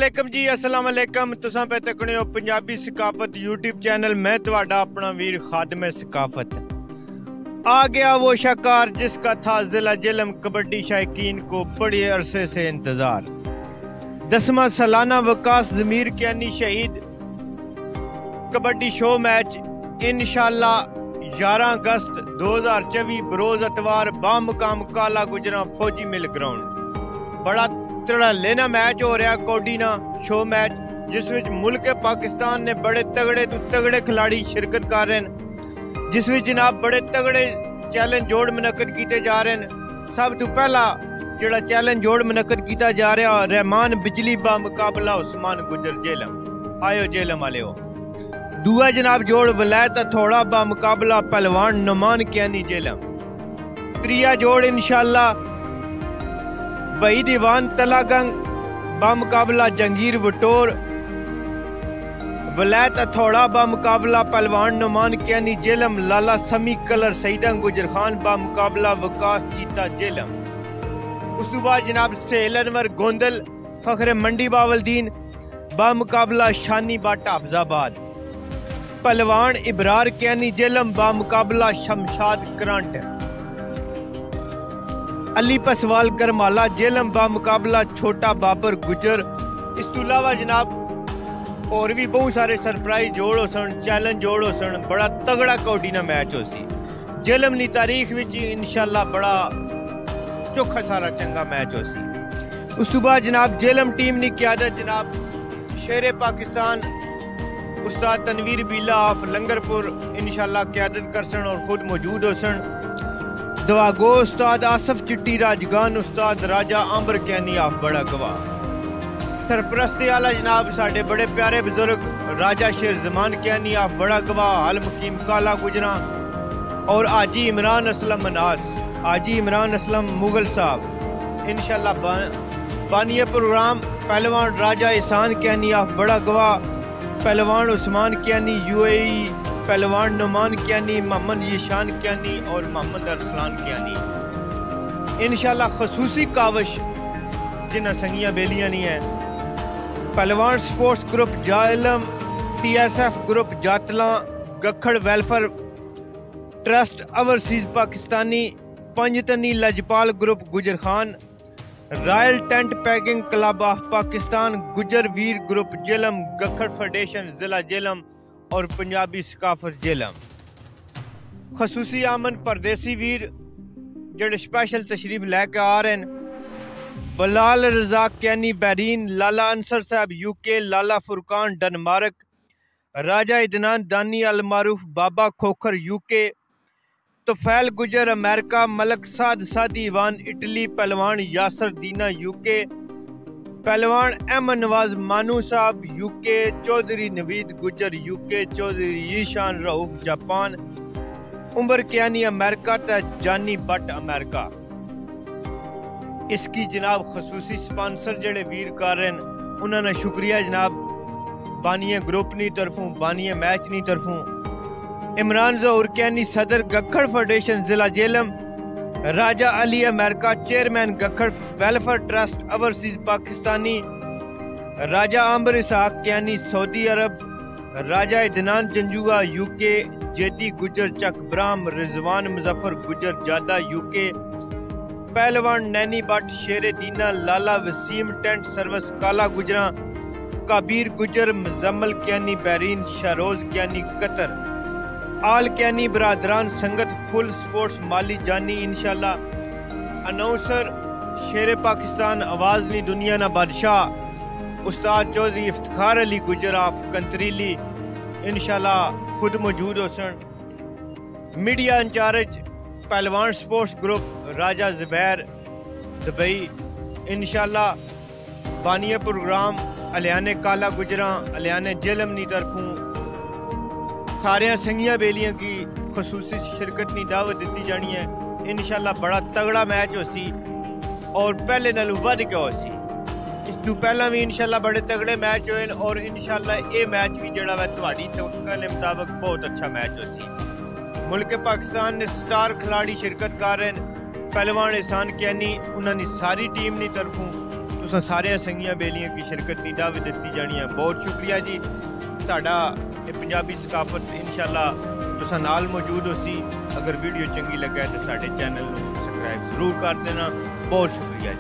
अलैकुम जी, अस्सलाम अलैकुम। तुसां पे तकने हो पंजाबी सकाफत यूट्यूब चैनल। मैं तुम्हारा अपना वीर खादिम सकाफत। आ गया वो शाकार जिसका था जिला जिलम, कबड्डी शायकीन को बड़े अरसे से इंतजार। 10वां सालाना वकास ज़मीर कियानी शहीद कबड्डी शो मैच इंशाल्लाह 11 अगस्त 2024 बरोज अतवार बामुकाम काला गुजरा फौजी मिल ग्राउंड। बड़ा तगड़ा लेना मैच हो रहा कोडीना शो मैच, जिस विच मुल्क पाकिस्तान ने बड़े तगड़े तो तगड़े खिलाड़ी शिरकत कर रहे हैं, जिस विच जनाब बड़े तगड़े चैलेंज जोड़ मुनक्कद किए जा रहे हैं। सब तो पहला जिहड़ा चैलेंज जोड़ मुनक्कद किया जा रहा रहमान बिजली बा मुकाबला उस्मान गुजर जेलम। आयो जेलम वाले हो। दूआ जनाब जोड़ वलायत थोड़ा बा मुकाबला पहलवान नुमान कियानी जेलम। त्रिया जोड़ इंशाल्लाह वही दीवान तलागंग बा मुकाबला जंगीर वटोर। वलायत थोड़ा बा मुकाबला पहलवान नुमान कियानी जेलम। लाला समी कलर सईदंग गुजर खान बा मुकाबला वकास चीता जेलम। उस तो बाद जनाब सेल अनवर गोंदल फखरे मंडी बावलदीन बा मुकाबला शानी बाटा हफ्जाबाद। पहलवान इबरार कियानी जेलम बा मुकाबला शमशाद करंट। अली पसवाल करमाला जेलम बा मुकाबला छोटा बाबर गुजर। इस तो अलावा जनाब और भी बहुत सारे सरप्राइज जोड़ हो सन, चैलेंज जोड़ हो सन। बड़ा तगड़ा कोडीना मैच हो सी जेलम नी तारीख विच इंशाल्लाह बड़ा चोखा सारा चंगा मैच हो सी। उस तो बाद जनाब जेलम टीम नी क़यादत जनाब शेरे पाकिस्तान उस्ताद तनवीर बीला ऑफ लंगरपुर इंशाल्लाह क़यादत कर सन और खुद मौजूद हो सन। दवागो उस्ताद आसफ चिट्टी राजगान उस्ताद राजा आंबर कियानी ऑफ बड़ा गवाह। सरप्रस्ती आला जनाब साडे बड़े प्यारे बुजुर्ग राजा शेर जमान कियानी ऑफ बड़ा गवाह हल मुकीम काला गुजरा। और आजी इमरान असलम मनास, आजी इमरान असलम मुगल साहब इंशाल्लाह बानिया प्रोग्राम। पहलवान राजा एहसान कियानी ऑफ बड़ा गवाह। पहलवान उस्मान कियानी यूएई। पहलवान नुमान कियानी, मोहम्मद यशान कियानी और मोहम्मद अरसलान कियानी इंशाल्लाह खसूसी कावश जिन्हें संगियां बेलियां नहीं है। पहलवान sports group Jhelum, TSF group Jatla, Gakhar welfare trust overseas Pakistani, Panjtani Lajpal group Gujar Khan, royal tent packing club of Pakistan, Gujjar Veer group Jhelum, Gakhar federation जिला जेलम और पंजाबी सकाफत जेलम। खसूसी आमन परदेसी वीर जेडे स्पेशल तशरीफ लैके आ रहे हैं। बलाल रजाक कियानी बैरीन, लाला अंसर साहब UK, लाला फुरकान डनमार्क, राजा इदनान दानी अल मारूफ बाबा खोखर UK, तुफैल गुजर अमेरिका, मलक साद सादी ईवान इटली, पहलवान यासर दीना UK, पहलवान अहमद नवाज मानू साहब UK, Chaudhary Naveed Gujjar UK, Chaudhry Ishan Rauf Japan, Umar Kiani America ते जानी बट अमेरिका। इसकी जनाब खसूसी स्पॉन्सर जड़े वीर कर रहे हैं उन्होंने शुक्रिया जनाब बानिया ग्रुप नी तरफों, बानिया मैच नी तरफों। इमरान ज़हूर कियानी सदर गखड़ फेडरेशन जिला Jhelum, Raja Ali America chairman Gakhar welfare trust overseas Pakistani, Raja Ambar Ishaq Kiyani Saudi Arab, Raja Adnan Janjua UK, जेदी गुजर चक ब्राम, रिजवान मुजफ्फर गुजर जादा UK, पहलवान Naini but Shere Dina, Lala Wasim tent service काला गुजरा, काबीर गुजर मुजम्मल कियानी बैरीन, शहरोज कियानी कतर, आल कियानी बरादरान संगत फुल स्पोर्ट्स माली जानी इंशाल्लाह। अनाउंसर शेर पाकिस्तान आवाज नी दुनिया ना बादशाह उस्ताद चौधरी इफ्तिखार अली गुजर ऑफ कंतरीली इंशाल्लाह खुद मौजूद हो सन। मीडिया इंचार्ज पहलवान स्पोर्ट्स ग्रुप राजा ज़ुबैर दुबई इंशाल्लाह। बानिया प्रोग्राम अलियाने काला गुजरा, अलियाने जेलम नी तरफों सारे संगिया बेलियां की खसूसी शिरकत की दावत दी जानी है इंशाल्लाह। बड़ा तगड़ा मैच हो सी और पहले नालों वध के हो सी। इस तो पहला भी इंशाल्लाह बड़े तगड़े मैच होए और इंशाल्लाह ये मैच भी जड़ा वा तुहाडी तवक्कल के मुताबिक बहुत अच्छा मैच हो सी। मुल्क पाकिस्तान ने स्टार खिलाड़ी शिरकत कर रहे हैं। पहलवान एहसान कियानी उन्होंने सारी टीम की तरफों तो तुसां सारे संगियां बेलियां की शिरकत की दावत दी जानी है। बहुत शुक्रिया जी। साडा पंजाबी सकाफत इंशाअल्लाह तुसां नाल मौजूद होसी। अगर वीडियो चंगी लगे तो साडे चैनल नूं सबसक्राइब जरूर कर देना। बहुत शुक्रिया जी।